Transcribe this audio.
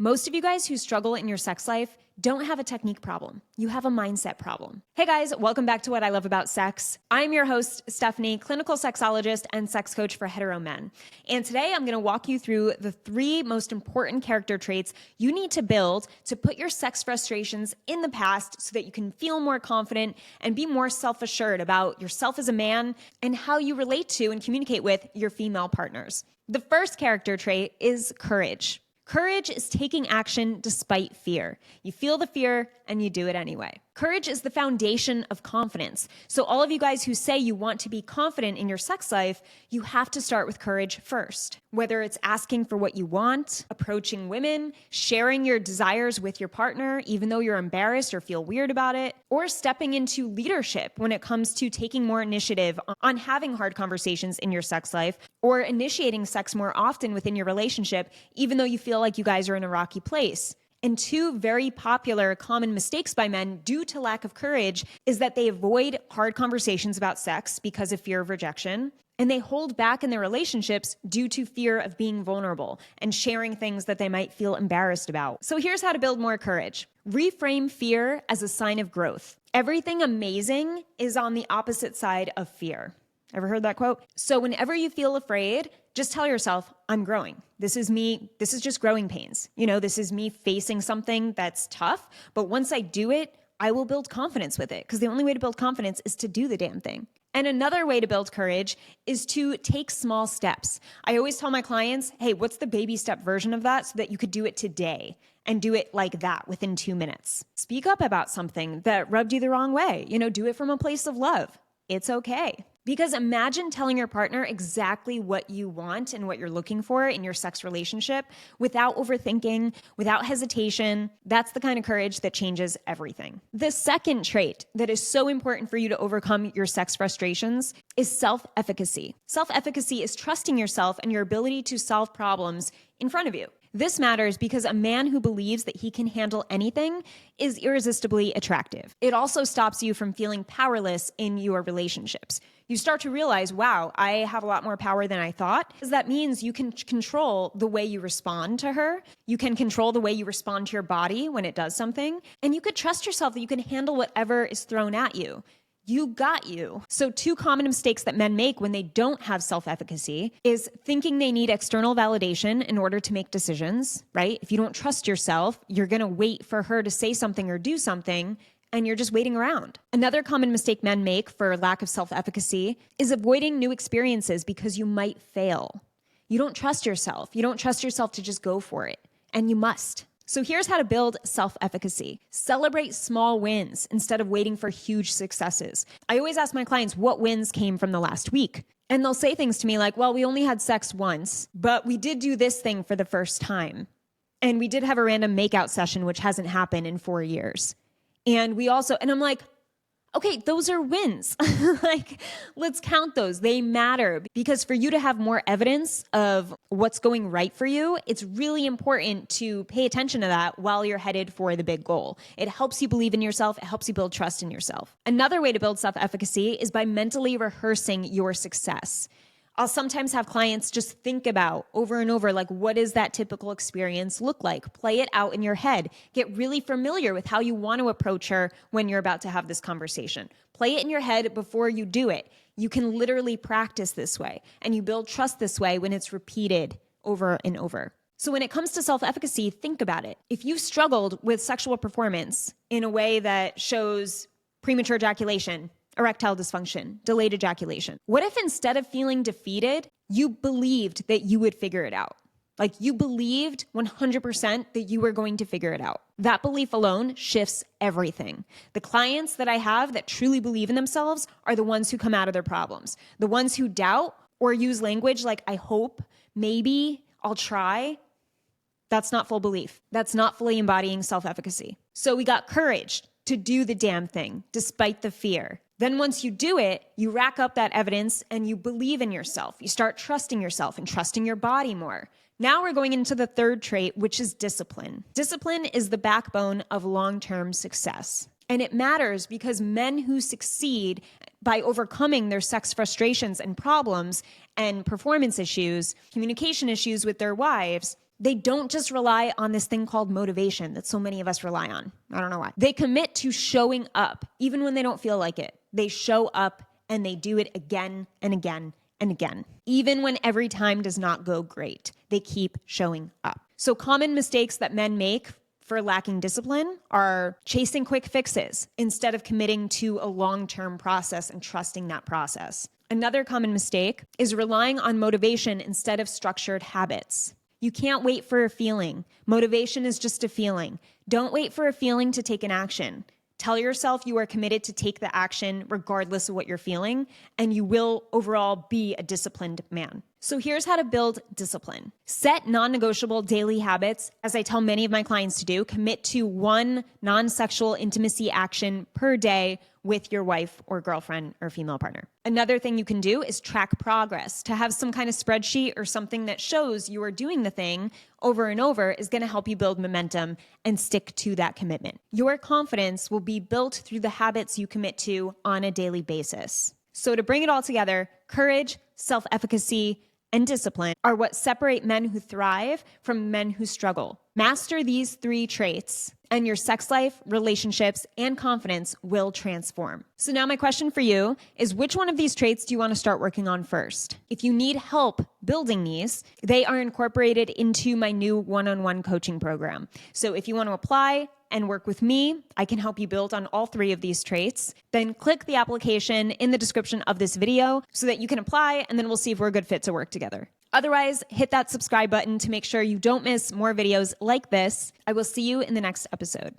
Most of you guys who struggle in your sex life don't have a technique problem. You have a mindset problem. Hey guys, welcome back to What I Love About Sex. I'm your host, Stephanie, clinical sexologist and sex coach for hetero men. And today I'm going to walk you through the 3 most important character traits you need to build to put your sex frustrations in the past so that you can feel more confident and be more self-assured about yourself as a man and how you relate to and communicate with your female partners. The first character trait is courage. Courage is taking action despite fear. You feel the fear and you do it anyway. Courage is the foundation of confidence. So all of you guys who say you want to be confident in your sex life, you have to start with courage first. Whether it's asking for what you want, approaching women, sharing your desires with your partner, even though you're embarrassed or feel weird about it, or stepping into leadership when it comes to taking more initiative on having hard conversations in your sex life, or initiating sex more often within your relationship, even though you feel like you guys are in a rocky place. And 2 very popular common mistakes by men due to lack of courage is that they avoid hard conversations about sex because of fear of rejection, and they hold back in their relationships due to fear of being vulnerable and sharing things that they might feel embarrassed about. So here's how to build more courage. Reframe fear as a sign of growth. Everything amazing is on the opposite side of fear. Ever heard that quote? So whenever you feel afraid, just tell yourself, I'm growing. This is me. This is just growing pains. This is me facing something that's tough. But once I do it, I will build confidence with it, because the only way to build confidence is to do the damn thing. And another way to build courage is to take small steps. I always tell my clients, hey, what's the baby step version of that so that you could do it today and do it like that within 2 minutes? Speak up about something that rubbed you the wrong way. Do it from a place of love. It's okay. Because imagine telling your partner exactly what you want and what you're looking for in your sex relationship without overthinking, without hesitation. That's the kind of courage that changes everything. The second trait that is so important for you to overcome your sex frustrations is self-efficacy. Self-efficacy is trusting yourself and your ability to solve problems in front of you. This matters because a man who believes that he can handle anything is irresistibly attractive. It also stops you from feeling powerless in your relationships. You start to realize, wow, I have a lot more power than I thought, because that means you can control the way you respond to her. You can control the way you respond to your body when it does something. And you could trust yourself that you can handle whatever is thrown at you. You got you. So 2 common mistakes that men make when they don't have self-efficacy is thinking they need external validation in order to make decisions, right? If you don't trust yourself, you're going to wait for her to say something or do something, and you're just waiting around. Another common mistake men make for lack of self-efficacy is avoiding new experiences because you might fail. You don't trust yourself. You don't trust yourself to just go for it, and you must. So here's how to build self-efficacy. Celebrate small wins instead of waiting for huge successes. I always ask my clients what wins came from the last week. And they'll say things to me like, well, we only had sex once, but we did do this thing for the first time. And we did have a random makeout session, which hasn't happened in 4 years. And I'm like, okay, those are wins. Let's count those. They matter, because for you to have more evidence of what's going right for you, it's really important to pay attention to that while you're headed for the big goal. It helps you believe in yourself. It helps you build trust in yourself. Another way to build self-efficacy is by mentally rehearsing your success. I'll sometimes have clients just think about over and over, what does that typical experience look like? Play it out in your head. Get really familiar with how you want to approach her when you're about to have this conversation. Play it in your head before you do it. You can literally practice this way, and you build trust this way when it's repeated over and over. So when it comes to self-efficacy, think about it. If you've struggled with sexual performance in a way that shows premature ejaculation, erectile dysfunction, delayed ejaculation, what if instead of feeling defeated, you believed that you would figure it out? You believed 100% that you were going to figure it out. That belief alone shifts everything. The clients that I have that truly believe in themselves are the ones who come out of their problems. The ones who doubt or use language like, I hope, maybe, I'll try. That's not full belief. That's not fully embodying self-efficacy. So we got courage to do the damn thing despite the fear. Then once you do it, you rack up that evidence and you believe in yourself. You start trusting yourself and trusting your body more. Now we're going into the third trait, which is discipline. Discipline is the backbone of long-term success. And it matters because men who succeed by overcoming their sex frustrations and problems and performance issues, communication issues with their wives, They don't just rely on this thing called motivation that so many of us rely on. I don't know why. They commit to showing up even when they don't feel like it. They show up and they do it again and again and again. Even when every time does not go great, they keep showing up. So common mistakes that men make for lacking discipline are chasing quick fixes instead of committing to a long-term process and trusting that process. Another common mistake is relying on motivation instead of structured habits. You can't wait for a feeling. Motivation is just a feeling. Don't wait for a feeling to take an action. Tell yourself you are committed to take the action regardless of what you're feeling, and you will overall be a disciplined man. So here's how to build discipline. Set non-negotiable daily habits, as I tell many of my clients to do. Commit to one non-sexual intimacy action per day with your wife or girlfriend or female partner. Another thing you can do is track progress. To have some kind of spreadsheet or something that shows you are doing the thing over and over is going to help you build momentum and stick to that commitment. Your confidence will be built through the habits you commit to on a daily basis. So to bring it all together, courage, self-efficacy, and discipline are what separate men who thrive from men who struggle. Master these 3 traits, and your sex life, relationships, and confidence will transform. So now my question for you is, which one of these traits do you want to start working on first? If you need help building these, they are incorporated into my new one-on-one coaching program. So if you want to apply and work with me, I can help you build on all 3 of these traits. Then click the application in the description of this video so that you can apply, and then we'll see if we're a good fit to work together. Otherwise, hit that subscribe button to make sure you don't miss more videos like this. I will see you in the next episode.